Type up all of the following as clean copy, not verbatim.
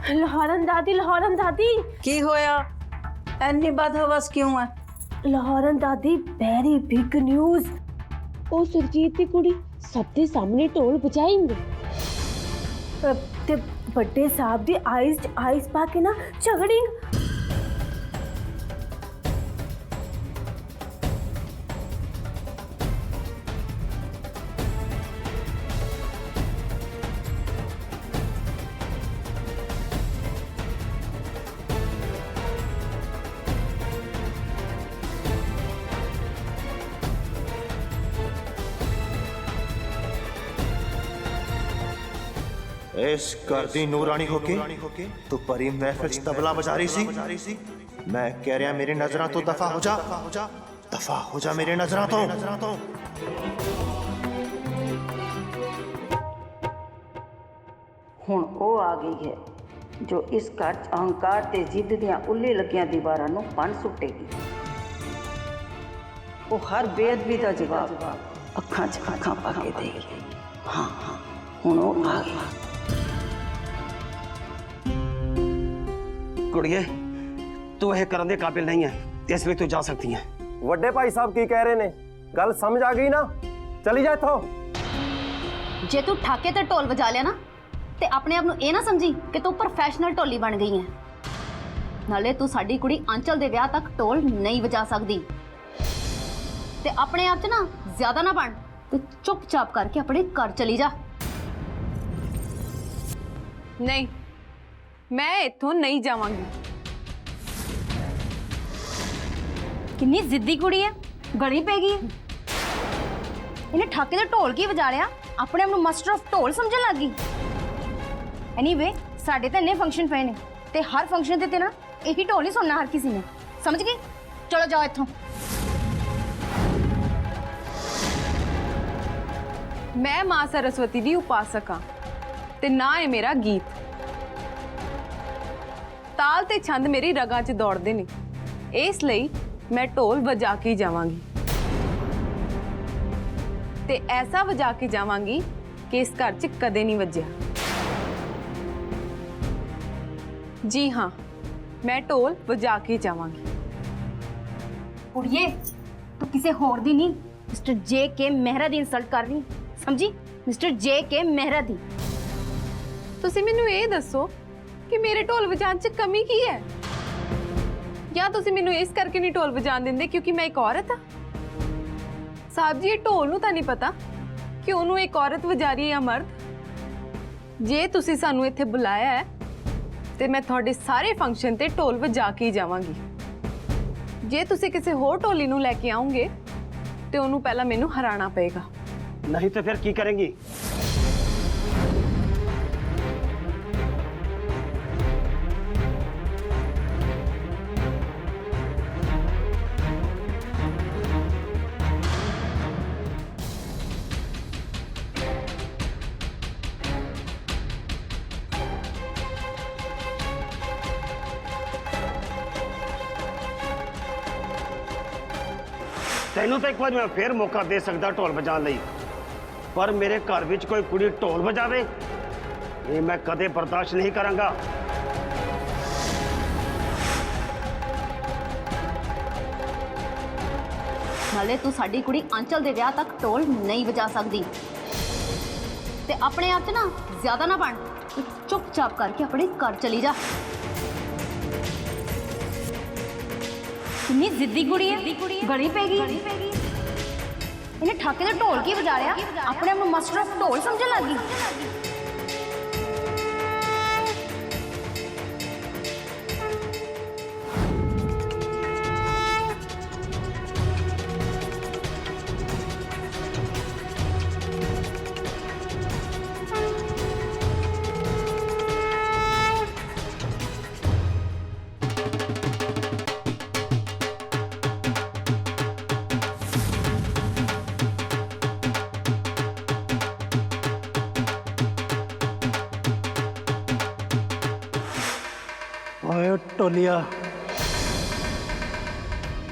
लाहौरन दादी की होया? एनी बदहवस क्यों है? लाहौरन दादी वेरी बिग न्यूज़। ओ सुरजीत दी कुड़ी सब दे सामने ढोल बजाएंगे ते बड़े साहब दी आइस पाके ना झगड़ी। इस घर दी नूरानी होके तू परी महफिल च तबला बजा रही सी। मैं कह रहा मेरी नजरां तो दफा हो जा मेरी नजरां तो। हुण ओ आ गई है जो इस घर च अहंकार ते जिद दियां उल्ली लगियां दीवारां नूं भंन सुट्टेगी। वो हर बेअदबी दा जवाब अखां च अखां पा के देगी। हाँ हुण ओ आ गई। कुड़िए तू यह करने के काबिल नहीं है, इसलिए तू जा सकती है। वड्डे भाई साहब की कह रहे ने गल समझ आ गई ना? चली जा इथों। जे तू ठाके ते ढोल बजा लिया ना ते अपने आप नूं ये ना समझी कि तू प्रोफैशनल ढोली बन गई है। नाले तू साडी कुड़ी आंचल दे विआह तक ढोल नहीं बजा सकती ते अपने आप च ना ज्यादा ना बन ते चुपचाप करके अपने घर चली जा। नहीं, मैं इत्थों नहीं जावांगी। कितनी जिद्दी कुड़ी है, गली पे गई है। इन्हें ठाके दे ढोल की बजा लिया, अपने आप मास्टर ऑफ ढोल समझन लग गई। एनीवे साडे ते इन्ने फंक्शन पे ने ते हर फंक्शन ते ना एक ही ढोल नहीं सुनना हर किसी ने, समझ गई? चलो जाओ इत्थों। मैं मां सरस्वती दी उपासक हाँ ते ना है मेरा गीत। ताल ते छंद मेरी रगां च दौड़दे ने, इसलिए मैं ढोल बजा के जावांगी ते ऐसा बजा के जावांगी कि इस घर च कदे नहीं वज्या। जी हाँ, मैं ढोल बजा के जावांगी। कुड़िए तू किसी होर दी नहीं, मिस्टर जे के मेहरा दी इंसल्ट कर रही, समझी? मिस्टर जे के मेहरा दी। तुसी मैनू ये दसो कि मेरे ढोल बजान च कमी की है, या तुसी मैनू इस करके नहीं ढोल बजान देंदे क्योंकि मैं एक औरत हाँ? साहब जी ये ढोल नूं तां नहीं पता कि उन्होंने एक औरत बजा रही है या मर्द। जे तुसी सानू इत्थे बुलाया है ते मैं थोड़े सारे फंक्शन ते ढोल बजा के ही जावांगी। जे तुसी किसी होर ढोली नूं लैके आओगे ते उन्होंने पहला मैनू हराना पेगा। नहीं तो फिर की करेंगी? तेनों तो एक बार मैं फिर मौका दे सकता ढोल बजाने लई, पर मेरे घर विच कोई कुड़ी ढोल बजावे ये मैं कदे बर्दाश्त नहीं करांगा। नाले तू साडी कुड़ी आंचल दे विआह तक ढोल नहीं बजा सकती ते अपने आप च ना ज्यादा ना बन, तू चुपचाप करके अपने घर चली जा। कितनी जिद्दी कुड़ी है, गली पे गई। इन्हें ठाके दे ढोल की बजा लिया, अपने आप मास्टर ऑफ ढोल समझन लग गई। ओए टोलिया,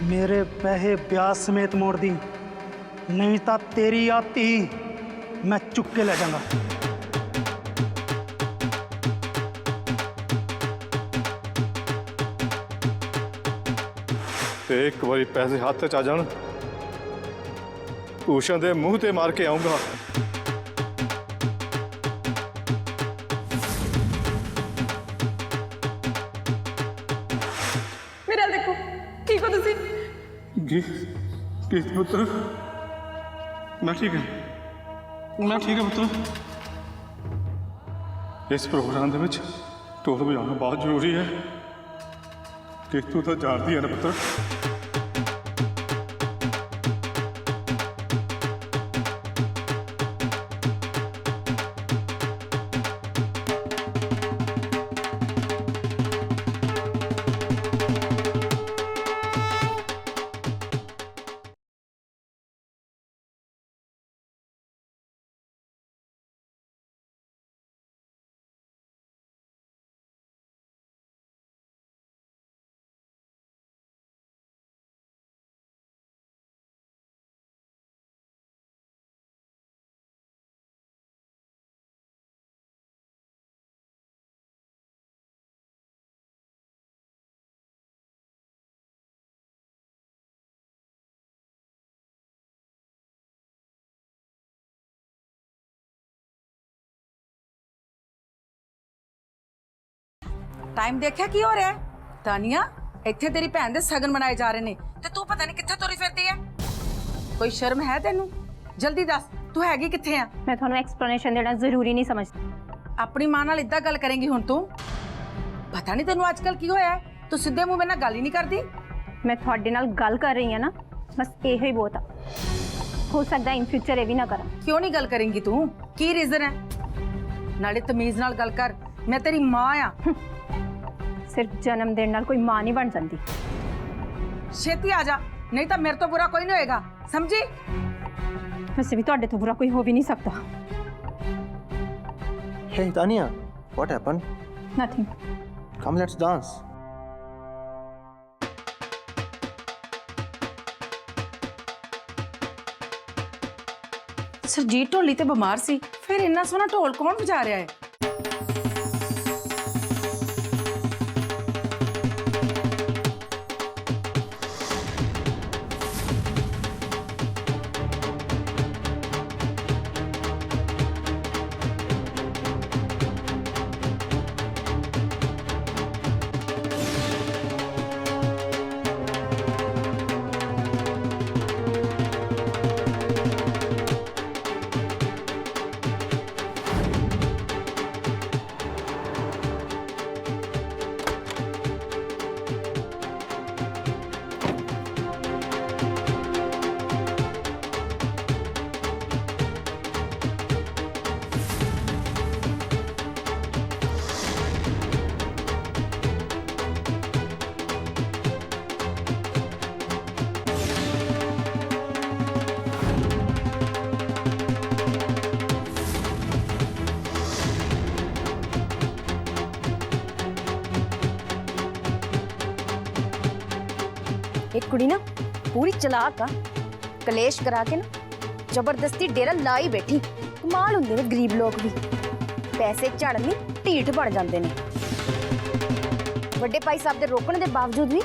मेरे पैसे ब्याज समेत मोड़ दी, नहीं तो तेरी आती मैं चुक के ले जाऊंगा। ਤੇ ਇੱਕ ਵਾਰੀ ਪੈਸੇ ਹੱਥ 'ਚ ਆ ਜਾਣ ਭੂਸ਼ਣ ਦੇ ਮੂੰਹ ਤੇ ਮਾਰ ਕੇ ਆਉਂਗਾ। ਮੇਰੇ ਵੱਲ ਦੇਖੋ, ਠੀਕ ਹੋ ਤੁਸੀਂ? ਕੀ ਪੁੱਤਰ? ਮੈਂ ਠੀਕ ਹਾਂ ਪੁੱਤਰ। ਇਸ ਪ੍ਰੋਗਰਾਮ ਦੇ ਵਿੱਚ ਢੋਲ ਵਜਾਉਣਾ ਬਹੁਤ ਜ਼ਰੂਰੀ ਹੈ ਕਿ ਤੂੰ ਤਾਂ ਜਾਣਦੀ ਹੈ ਨਾ ਪੁੱਤਰ। टाइम देखा की हो रहा है? तानिया, इत्थे तेरी भैन दे सगन मनाए जा रहे ने ते तू पता नहीं कित्थे तुरी फिरदी है। कोई शर्म है तेनू? जल्दी दस, तू हैगी कित्थे आ? मैं थानू एक्सप्लेनेशन देना जरूरी नहीं समझती। अपनी मां नाल इद्दां गल करेंगी हुण तू? पता नहीं तेनू आजकल की होया है, तू सीधे मुंह मेरे नाल गल ही नहीं करदी। मैं थोड़े नाल गल कर रही हां ना, बस यही ही बहुत आ। हो सकता है इन फ्यूचर ये भी ना करा। क्यों नहीं गल करेंगी तू? की रीजन है? नाले तमीज नाल गल कर, मैं तेरी मां आ। सिर्फ जन्म देने नाल कोई मां नहीं बन जाती। छेती आ जा, नहीं तो मेरे तो बुरा कोई नहीं होएगा, समझी? वैसे भी तुहाडे तो बुरा कोई हो भी नहीं सकता। Hey Tanya, what happened? Nothing. Come, let's dance. Sarjit ढोली ते बीमार सी, फिर इन्ना सोहना ढोल कौन बजा रहा है? एक कुड़ी ना पूरी चलाक आ, कलेश करा के ना जबरदस्ती डेरा लाई बैठी। कमाल हुंदे ने गरीब लोग भी, पैसे झड़न नहीं ढीठ बन जाते हैं। वड्डे भाई साहब दे रोकने के बावजूद भी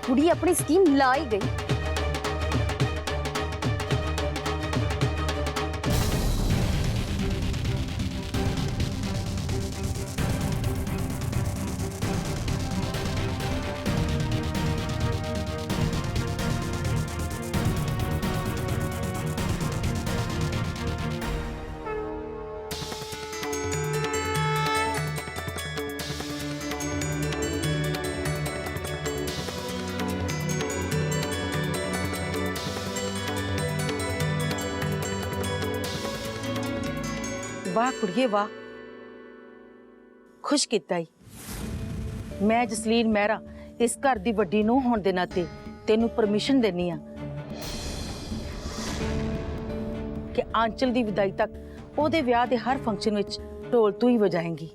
कुड़ी अपनी स्कीम ला ही गई। वाह कुड़िए वाह, खुश किता ही। मैं जसलीन मेहरा इस घर की वड्डी नूंह होने के नाते तेनू परमिशन देनी आ कि आंचल की विदाई तक ओदे विआह दे हर फंक्शन विच ढोल तू ही बजाएंगी।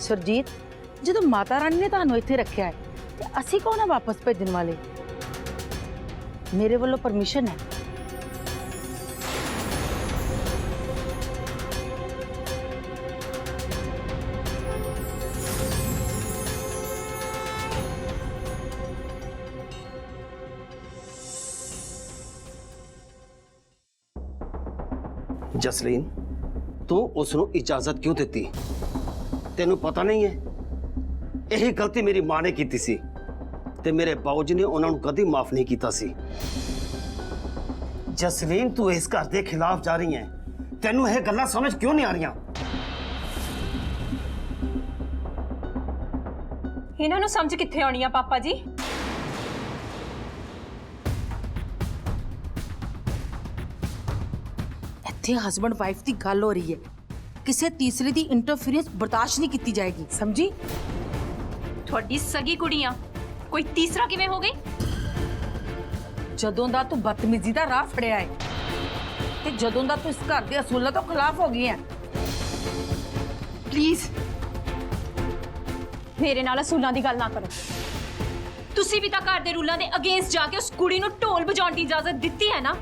सरजीत, जो माता रानी ने तुहानू इत्थे रखा है ਤੇ ਅਸੀਂ ਕੌਣ ਆ ਵਾਪਸ ਭੇਜਣ ਵਾਲੇ? ਮੇਰੇ ਵੱਲੋਂ ਪਰਮਿਸ਼ਨ ਹੈ। ਜਸਲੀਨ, ਤੂੰ ਉਸ ਨੂੰ ਇਜਾਜ਼ਤ ਕਿਉਂ ਦਿੱਤੀ? ਤੈਨੂੰ ਪਤਾ ਨਹੀਂ ਹੈ ਇਹੀ ਗਲਤੀ ਮੇਰੀ ਮਾਂ ਨੇ ਕੀਤੀ ਸੀ ਤੇ ਮੇਰੇ ਬਾਊ ਜੀ ਨੇ ਉਹਨਾਂ ਨੂੰ ਕਦੀ ਮਾਫ ਨਹੀਂ ਕੀਤਾ ਸੀ। ਜਸਲੀਨ, ਤੂੰ ਇਸ ਘਰ ਦੇ ਖਿਲਾਫ ਜਾ ਰਹੀ ਹੈ। ਤੈਨੂੰ ਇਹ ਗੱਲਾਂ ਸਮਝ ਕਿਉਂ ਨਹੀਂ ਆ ਰਹੀਆਂ? ਇਹਨਾਂ ਨੂੰ ਸਮਝ ਕਿੱਥੇ ਆਉਣੀ ਆ ਪਾਪਾ ਜੀ? ਇੱਥੇ ਹਸਬੰਡ ਵਾਈਫ ਦੀ ਗੱਲ ਹੋ ਰਹੀ ਹੈ। ਕਿਸੇ ਤੀਸਰੇ ਦੀ ਇੰਟਰਫੀਰੈਂਸ ਬਰਦਾਸ਼ਤ ਨਹੀਂ ਕੀਤੀ ਜਾਏਗੀ, ਸਮਝੀ? ਤੁਹਾਡੀ ਸਗੀ ਕੁੜੀਆਂ, ਕੋਈ ਤੀਸਰਾ ਕਿਵੇਂ ਹੋ ਗਈ? ਜਦੋਂ ਦਾ ਤੂੰ ਬਦਤਮੀਜ਼ੀ ਦਾ ਰਾਹ ਫੜਿਆ ਹੈ ਤੇ ਜਦੋਂ ਦਾ ਤੂੰ ਇਸ ਘਰ ਦੇ ਅਸੂਲਾਂ ਤੋਂ ਖਿਲਾਫ ਹੋ ਗਈ ਹੈ। ਪਲੀਜ਼ ਮੇਰੇ ਨਾਲ ਅਸੂਲਾਂ ਦੀ ਗੱਲ ਨਾ ਕਰੋ। ਤੁਸੀਂ ਵੀ ਤਾਂ ਘਰ ਦੇ ਰੂਲਾਂ ਦੇ ਅਗੇਂਸਟ ਜਾ ਕੇ ਉਸ ਕੁੜੀ ਨੂੰ ਢੋਲ ਵਜਾਉਣ ਦੀ ਇਜਾਜ਼ਤ ਦਿੱਤੀ ਹੈ ਨਾ।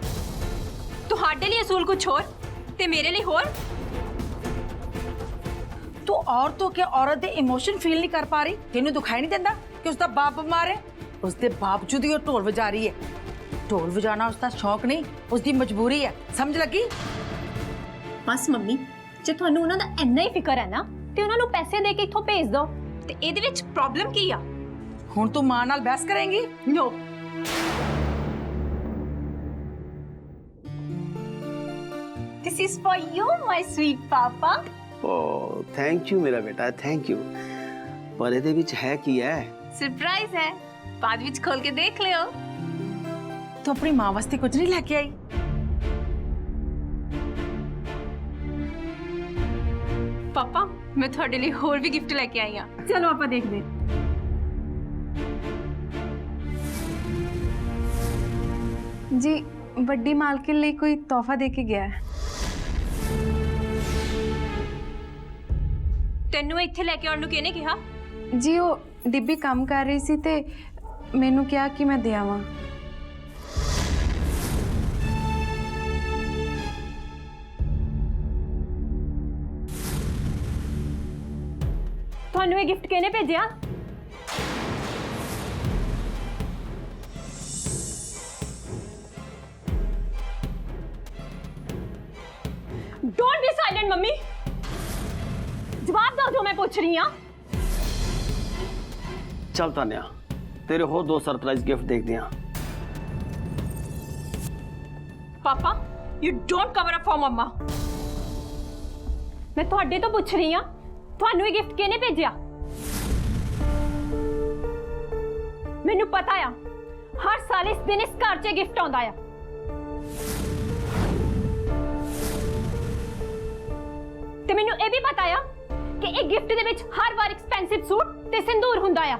ਤੁਹਾਡੇ ਲਈ ਅਸੂਲ ਕੁਝ ਹੋਰ ਤੇ ਮੇਰੇ ਲਈ ਹੋਰ। ਤੂੰ ਔਰਤ ਹੋ ਕੇ ਔਰਤ ਦੇ ਇਮੋਸ਼ਨ ਫੀਲ ਨਹੀਂ ਕਰ ਪਾ ਰਹੀ? ਤੈਨੂੰ ਦਿਖਾਈ ਨਹੀਂ ਦਿੰਦਾ ਕਿ ਉਸਦਾ ਬਾਪ ਬਿਮਾਰ ਹੈ? ਉਸਦੇ ਬਾਵਜੂਦ ਹੀ ਉਹ ਢੋਲ ਵਜਾ ਰਹੀ ਹੈ। ਢੋਲ ਵਜਾਣਾ ਉਸਦਾ ਸ਼ੌਕ ਨਹੀਂ, ਉਸਦੀ ਮਜਬੂਰੀ ਹੈ, ਸਮਝ ਲੱਗੀ? ਬਸ ਮੰਮੀ, ਜੇ ਤੁਹਾਨੂੰ ਉਹਨਾਂ ਦਾ ਇੰਨਾ ਹੀ ਫਿਕਰ ਹੈ ਨਾ ਤੇ ਉਹਨਾਂ ਨੂੰ ਪੈਸੇ ਦੇ ਕੇ ਇੱਥੋਂ ਭੇਜ ਦਿਓ। ਤੇ ਇਹਦੇ ਵਿੱਚ ਪ੍ਰੋਬਲਮ ਕੀ ਆ? ਹੁਣ ਤੂੰ ਮਾਂ ਨਾਲ ਬਹਿਸ ਕਰੇਂਗੀ? No. This is for you, my sweet papa. Oh thank you ਮੇਰਾ ਬੇਟਾ, ਥੈਂਕ ਯੂ। ਪਰ ਇਹਦੇ ਵਿੱਚ ਹੈ ਕੀ ਹੈ? ਸਰਪ੍ਰਾਈਜ਼ ਹੈ, ਬਾਅਦ ਵਿੱਚ ਖੋਲ ਕੇ ਦੇਖ ਲਿਓ। ਤੂੰ ਆਪਣੀ ਮਾਂ ਵਾਸਤੇ ਕੁਝ ਨਹੀਂ ਲੈ ਕੇ ਆਈ? ਪਾਪਾ, ਮੈਂ ਤੁਹਾਡੇ ਲਈ ਹੋਰ ਵੀ ਗਿਫਟ ਲੈ ਕੇ ਆਈ ਹਾਂ। ਚਲੋ ਆਪਾਂ ਦੇਖਦੇ ਹਾਂ। ਜੀ ਵੱਡੀ ਮਾਲਕਿਨ ਲਈ ਕੋਈ ਤੋਹਫਾ ਦੇ ਕੇ ਗਿਆ ਹੈ। ਤੈਨੂੰ ਇੱਥੇ ਲੈ ਕੇ ਆਉਣ ਨੂੰ ਕਿਹਨੇ ਕਿਹਾ? ਜੀ ਉਹ ਡਿੱਬੀ ਕੰਮ ਕਰ ਰਹੀ ਸੀ ਤੇ ਮੈਨੂੰ ਕਿਹਾ ਕਿ ਮੈਂ ਦੇ ਆਵਾਂ। ਤੁਹਾਨੂੰ ਇਹ ਗਿਫਟ ਕਿਹਨੇ ਭੇਜਿਆ? ਡੋਂਟ ਬੀ ਸਾਇਲੈਂਟ ਮੰਮੀ, ਜਵਾਬ ਦਿਓ ਜੋ ਮੈਂ ਪੁੱਛ ਰਹੀ ਹਾਂ। ਚੱਲ ਤਾਨਿਆ, ਤੇਰੇ ਹੋਰ ਦੋ ਸਰਪ੍ਰਾਈਜ਼ ਗਿਫਟ ਦੇਖਦੇ ਹਾਂ। Papa, you don't cover up for mama. ਮੈਂ ਤੁਹਾਡੇ ਤੋਂ ਪੁੱਛ ਰਹੀ ਹਾਂ, ਤੁਹਾਨੂੰ ਇਹ ਗਿਫਟ ਕਿਹਨੇ ਭੇਜਿਆ? ਮੈਨੂੰ ਪਤਾ ਆ, ਹਰ ਸਾਲ ਇਸ ਦਿਨ ਇਸ ਘਰ 'ਚ ਗਿਫਟ ਆਉਂਦਾ ਆ। ਤੇ ਮੈਨੂੰ ਇਹ ਵੀ ਪਤਾ ਆ ਕਿ ਇਹ ਗਿਫਟ ਦੇ ਵਿੱਚ ਹਰ ਵਾਰ ਐਕਸਪੈਂਸਿਵ ਸੂਟ ਤੇ ਸਿੰਦੂਰ ਹੁੰਦਾ ਆ।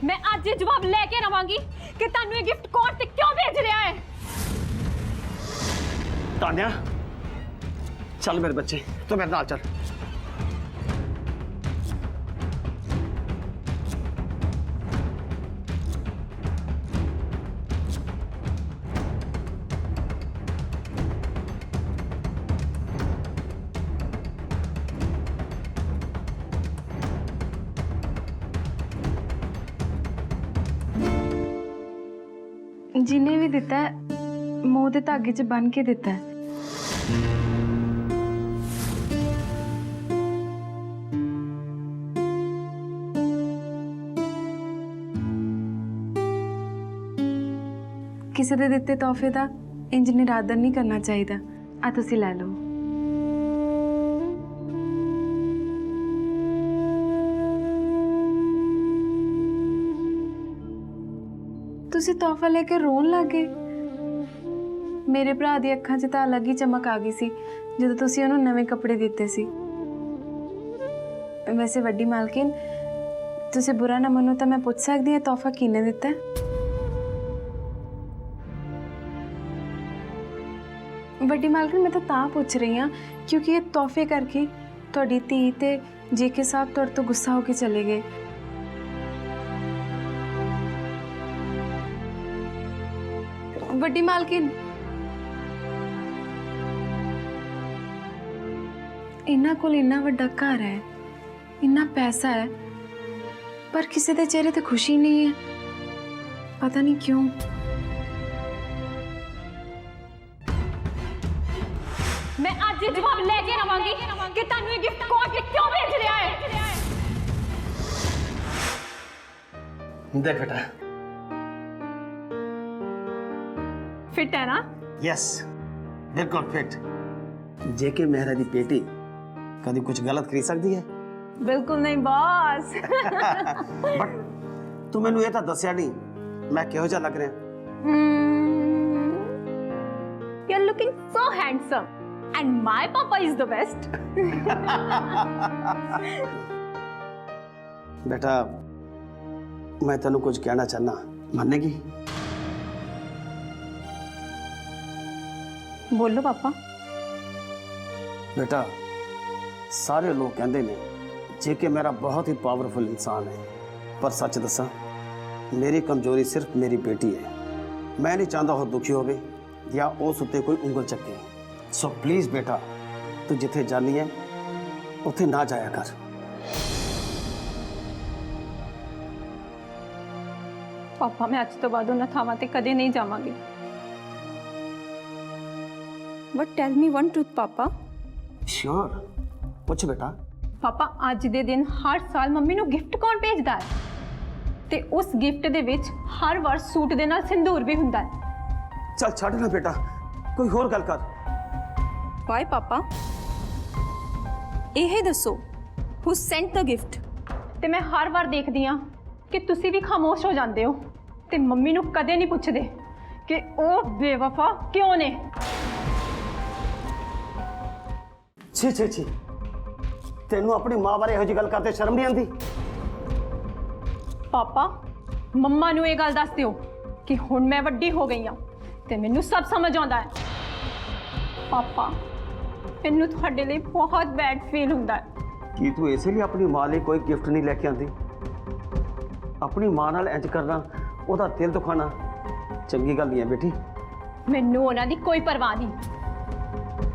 मैं आज ये जवाब लेके रवांगी कि तानू ये गिफ्ट कौन ते क्यों भेज रहा है। तान्या, चल मेरे बच्चे, तो मेरे नाल चल। जिन्हें भी दिता है मोह दे धागे च बन के दिता है। किसी दे दिते तोहफे दा इंज निरादर नहीं करना चाहिए। आ तुसी लै लो। तुसी तोहफा लेके रोन लग गए। मेरे भरा दी अखां 'ਚ ਤਾਂ अलग ही चमक आ गई सी ਜਦੋਂ ਤੁਸੀਂ ਉਹਨੂੰ ਨਵੇਂ ਕੱਪੜੇ ਦਿੱਤੇ ਸੀ। ਵੈਸੇ ਵੱਡੀ ਮਾਲਕਿਨ, ਤੁਸੀਂ ਬੁਰਾ ਨਾ ਮੰਨੋ ਤਾਂ ਮੈਂ ਪੁੱਛ ਸਕਦੀ ਹਾਂ ਤੋਹਫਾ ਕਿਹਨੇ ਦਿੱਤਾ ਹੈ? ਵੱਡੀ ਮਾਲਕਿਨ, ਮੈਂ ਤਾਂ ਪੁੱਛ ਰਹੀ ਹਾਂ ਕਿਉਂਕਿ ਇਹ ਤੋਹਫੇ ਕਰਕੇ ਤੁਹਾਡੀ ਧੀ ਤੇ ਜੇਕੇ ਸਾਹਿਬ ਤੁਹਾਡੇ ਤੋਂ ਗੁੱਸਾ ਹੋ ਕੇ ਚਲੇ ਗਏ। ਵੱਡੀ ਮਾਲਕਿਨ, ਇਹਨਾਂ ਕੋਲ ਇੰਨਾ ਵੱਡਾ ਘਰ ਹੈ, ਇੰਨਾ ਪੈਸਾ ਹੈ, ਪਰ ਕਿਸੇ ਦੇ ਚਿਹਰੇ ਤੇ ਖੁਸ਼ੀ ਨਹੀਂ ਹੈ। ਪਤਾ ਨਹੀਂ ਕਿਉਂ। ਮੈਂ ਅੱਜ ਇਹ ਜਵਾਬ ਲੈ ਕੇ ਰਵਾਂਗੀ ਕਿ ਤੁਹਾਨੂੰ ਇਹ ਗਿਫਟ ਕੌਣ ਤੇ ਕਿਉਂ ਭੇਜ ਰਿਹਾ ਹੈ। देख बेटा। ਫਿੱਟ ਹੈ ਨਾ? यस, बिल्कुल फिट। जेके मेहरा दी बेटी कभी कुछ गलत खरीद सकती है? ਬਿਲਕੁਲ ਨਹੀਂ ਬॉस। बट तू मैनू ये तो दसिया नहीं मैं किहो जा लग रहा। You are looking so handsome and my papa is the best. बेटा मैं तेन कुछ कहना चाहना, मानेगी? बोलो पापा। बेटा सारे लोग कहते ने जेके मेरा बहुत ही पावरफुल इंसान है, पर सच दसा मेरी कमजोरी सिर्फ मेरी बेटी है। मैं नहीं चाहता वो दुखी होवे या उस उत्ते कोई उंगल चके। सो प्लीज बेटा तू जिथे जानी है उथे ना जाया कर। ਪਾਪਾ ਮੈਂ ਅੱਜ ਤੋਂ ਬਾਅਦ ਉਹਨਾਂ ਥਾਵਾਂ ਤੇ ਕਦੇ ਨਹੀਂ ਜਾਵਾਂਗੀ। But tell me one truth ਪਾਪਾ। श्योर, पूछ बेटा। ਪਾਪਾ ਅੱਜ ਦੇ ਦਿਨ ਹਰ ਸਾਲ ਮੰਮੀ ਨੂੰ ਗਿਫਟ ਕੌਣ ਭੇਜਦਾ ਹੈ? ਤੇ ਉਸ ਗਿਫਟ ਦੇ ਵਿੱਚ ਹਰ ਵਾਰ ਸੂਟ ਦੇ ਨਾਲ ਸਿੰਦੂਰ ਵੀ ਹੁੰਦਾ ਹੈ। चल छड़ ना बेटा, कोई होर गल कर। ਵਾਈ ਪਾਪਾ ਇਹ ਦੱਸੋ ਹੂ ਸੈਂਟ ਦ ਗਿਫਟ? ਤੇ ਮੈਂ ਹਰ ਵਾਰ ਦੇਖਦੀ ਆ ਕਿ ਤੁਸੀਂ ਵੀ ਖਾਮੋਸ਼ ਹੋ ਜਾਂਦੇ ਹੋ ਤੇ ਮੰਮੀ ਨੂੰ ਕਦੇ ਨਹੀਂ ਪੁੱਛਦੇ ਕਿ ਉਹ ਬੇਵਫਾ ਕਿਉਂ ਨੇ। छी छी छी, तेनू अपनी मां बारे ਇਹੋ ਜਿਹੀ ਗੱਲ ਕਰਦੇ ਸ਼ਰਮ ਨਹੀਂ ਆਉਂਦੀ? ਪਾਪਾ ਮੰਮਾ ਨੂੰ ਇਹ ਗੱਲ ਦੱਸ ਦਿਓ ਕਿ ਹੁਣ ਮੈਂ ਵੱਡੀ ਹੋ ਗਈ ਹਾਂ ਤੇ ਮੈਨੂੰ ਸਭ ਸਮਝ ਆਉਂਦਾ ਹੈ। ਪਾਪਾ ਮੈਨੂੰ ਤੁਹਾਡੇ ਲਈ ਬਹੁਤ ਬੈਡ ਫੀਲ ਹੁੰਦਾ ਹੈ। ਕੀ ਤੂੰ ਇਸੇ ਲਈ ਆਪਣੀ ਮਾਂ ਲਈ ਕੋਈ ਗਿਫਟ ਨਹੀਂ ਲੈ ਕੇ ਆਂਦੀ? ਆਪਣੀ ਮਾਂ ਨਾਲ ਇੰਜ ਕਰਨਾ, ਉਹਦਾ ਦਿਲ ਦੁਖਾਣਾ ਚੰਗੀ ਗੱਲ ਨਹੀਂ ਹੈ ਬੇਟੀ। ਮੈਨੂੰ ਉਹਨਾਂ ਦੀ ਕੋਈ ਪਰਵਾਹ ਨਹੀਂ।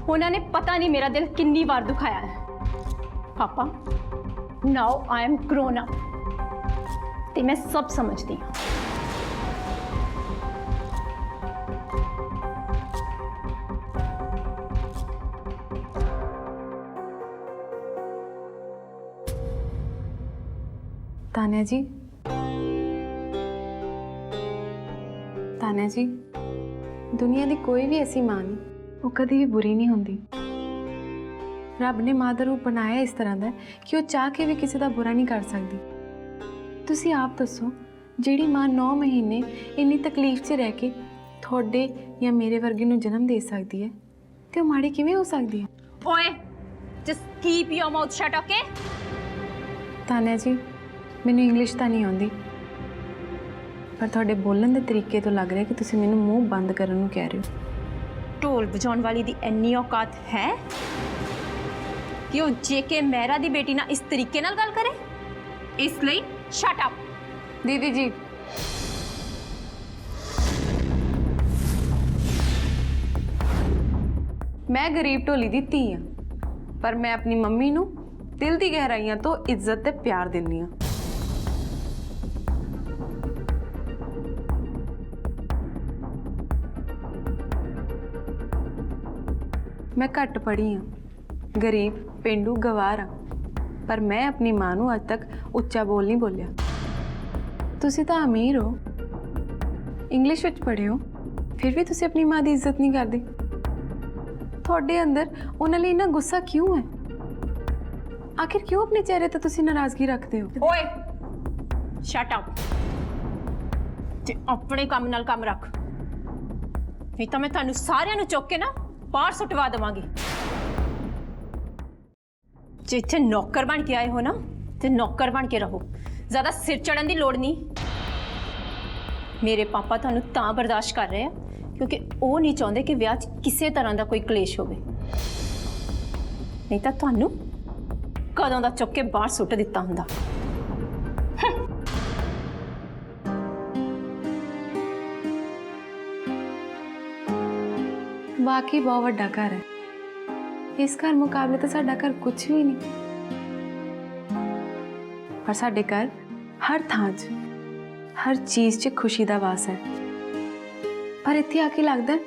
ਉਹਨਾਂ ਨੇ ਪਤਾ ਨਹੀਂ ਮੇਰਾ ਦਿਲ ਕਿੰਨੀ ਵਾਰ ਦੁਖਾਇਆ ਹੈ। ਪਾਪਾ ਨਾਓ ਆਈ ਐਮ ਗਰੋਨ ਅਪ ਤੇ ਮੈਂ ਸਭ ਸਮਝਦੀ ਹਾਂ। ਤਾਨਿਆ ਜੀ, ਤਾਨਿਆ ਜੀ, ਦੁਨੀਆ ਦੀ ਕੋਈ ਵੀ ਐਸੀ ਮਾਂ ਨਹੀਂ, ਉਹ ਕਦੀ ਵੀ ਬੁਰੀ ਨਹੀਂ ਹੁੰਦੀ। ਰੱਬ ਨੇ ਮਾਂ ਦਾ ਰੂਪ ਬਣਾਇਆ ਇਸ ਤਰ੍ਹਾਂ ਦਾ ਕਿ ਉਹ ਚਾਹ ਕੇ ਵੀ ਕਿਸੇ ਦਾ ਬੁਰਾ ਨਹੀਂ ਕਰ ਸਕਦੀ। ਤੁਸੀਂ ਆਪ ਦੱਸੋ, ਜਿਹੜੀ ਮਾਂ 9 ਮਹੀਨੇ ਇੰਨੀ ਤਕਲੀਫ 'ਚ ਰਹਿ ਕੇ ਤੁਹਾਡੇ ਜਾਂ ਮੇਰੇ ਵਰਗੇ ਨੂੰ ਜਨਮ ਦੇ ਸਕਦੀ ਹੈ ਤੇ ਉਹ ਮਾੜੀ ਕਿਵੇਂ ਹੋ ਸਕਦੀ ਹੈ? ਓਏ ਜਸਟ ਕੀਪ ਯੋਰ ਮਾਊਥ ਸ਼ਟ, ਓਕੇ? ਤਾਨਿਆ ਜੀ, ਮੈਨੂੰ ਇੰਗਲਿਸ਼ ਤਾਂ ਨਹੀਂ ਆਉਂਦੀ, ਪਰ ਤੁਹਾਡੇ ਬੋਲਣ ਦੇ ਤਰੀਕੇ ਤੋਂ ਲੱਗ ਰਿਹਾ ਕਿ ਤੁਸੀਂ ਮੈਨੂੰ ਮੂੰਹ ਬੰਦ ਕਰਨ ਨੂੰ ਕਹਿ ਰਹੇ ਹੋ। ਢੋਲ ਵਜਾਉਣ ਵਾਲੀ ਦੀ ਇੰਨੀ ਔਕਾਤ ਹੈ ਕਿ ਉਹ ਜੇਕੇ ਮਹਿਰਾ ਦੀ ਬੇਟੀ ਨਾਲ ਇਸ ਤਰੀਕੇ ਨਾਲ ਗੱਲ ਕਰੇ? ਇਸ ਲਈ ਸ਼ਟ ਅਪ। ਦੀਦੀ ਜੀ, ਮੈਂ ਗਰੀਬ ਢੋਲੀ ਦੀ ਧੀ ਹਾਂ, ਪਰ ਮੈਂ ਆਪਣੀ ਮੰਮੀ ਨੂੰ ਦਿਲ ਦੀ ਗਹਿਰਾਈਆਂ ਤੋਂ ਇੱਜ਼ਤ ਤੇ ਪਿਆਰ ਦਿੰਦੀ ਹਾਂ। ਮੈਂ ਘੱਟ ਪੜ੍ਹੀ ਹਾਂ, ਗਰੀਬ ਪਿੰਡੂ ਗਵਾਰ ਹਾਂ, ਪਰ ਮੈਂ ਆਪਣੀ ਮਾਂ ਨੂੰ ਅੱਜ ਤੱਕ ਉੱਚਾ ਬੋਲ ਨਹੀਂ ਬੋਲਿਆ। ਤੁਸੀਂ ਤਾਂ ਅਮੀਰ ਹੋ, ਇੰਗਲਿਸ਼ ਵਿੱਚ ਪੜ੍ਹੇ ਹੋ, ਫਿਰ ਵੀ ਤੁਸੀਂ ਆਪਣੀ ਮਾਂ ਦੀ ਇੱਜ਼ਤ ਨਹੀਂ ਕਰਦੇ। ਤੁਹਾਡੇ ਅੰਦਰ ਉਹਨਾਂ ਲਈ ਇੰਨਾ ਗੁੱਸਾ ਕਿਉਂ ਹੈ? ਆਖਿਰ ਕਿਉਂ ਆਪਣੇ ਚਿਹਰੇ ਤੇ ਤੁਸੀਂ ਨਾਰਾਜ਼ਗੀ ਰੱਖਦੇ ਹੋ? ਓਏ ਸ਼ਟ ਅਪ ਤੇ ਆਪਣੇ ਕੰਮ ਨਾਲ ਕੰਮ ਰੱਖ, ਨਹੀਂ ਤਾਂ ਮੈਂ ਤੁਹਾਨੂੰ ਸਾਰਿਆਂ ਨੂੰ ਚੁੱਕ ਕੇ ਨਾ ਬਾਹਰ ਸੁੱਟਵਾ ਦੇਵਾਂਗੀ। जो इतने नौकर बन के आए हो ना तो नौकर बन के रहो, ज़्यादा सिर चढ़न की लोड़ नहीं। मेरे पापा थानू तां बर्दाश्त कर रहे हैं क्योंकि वो नहीं चाहते कि विआह किसी तरह का कोई कलेश हो, नहीं तो थानू कदों दा चुक के बाहर सुट दिता हुंदा। वाकई बहुत वड्डा घर है, इस घर मुकाबले तो साडा घर कुछ भी नहीं, पर साडे घर हर थां च हर चीज़ च खुशी दा वास है। पर इत्थे आके लगदा है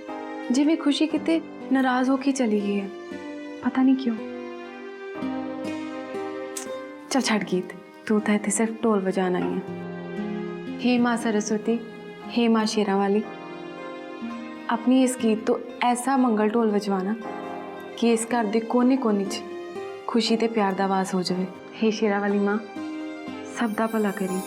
जिवें खुशी किते नाराज होके चली गई है, पता नहीं क्यों। चल छड़ गीत, तू तो इत्थे सिर्फ ढोल बजाना ही है। हे माँ सरस्वती, हे माँ शेरां वाली, अपनी इस गीत तो ऐसा मंगल ढोल बजवाना कि इस घर दे कोने कोने च खुशी ते प्यार दा वास हो जाए। हे शेरां वाली माँ, सब दा भला करी।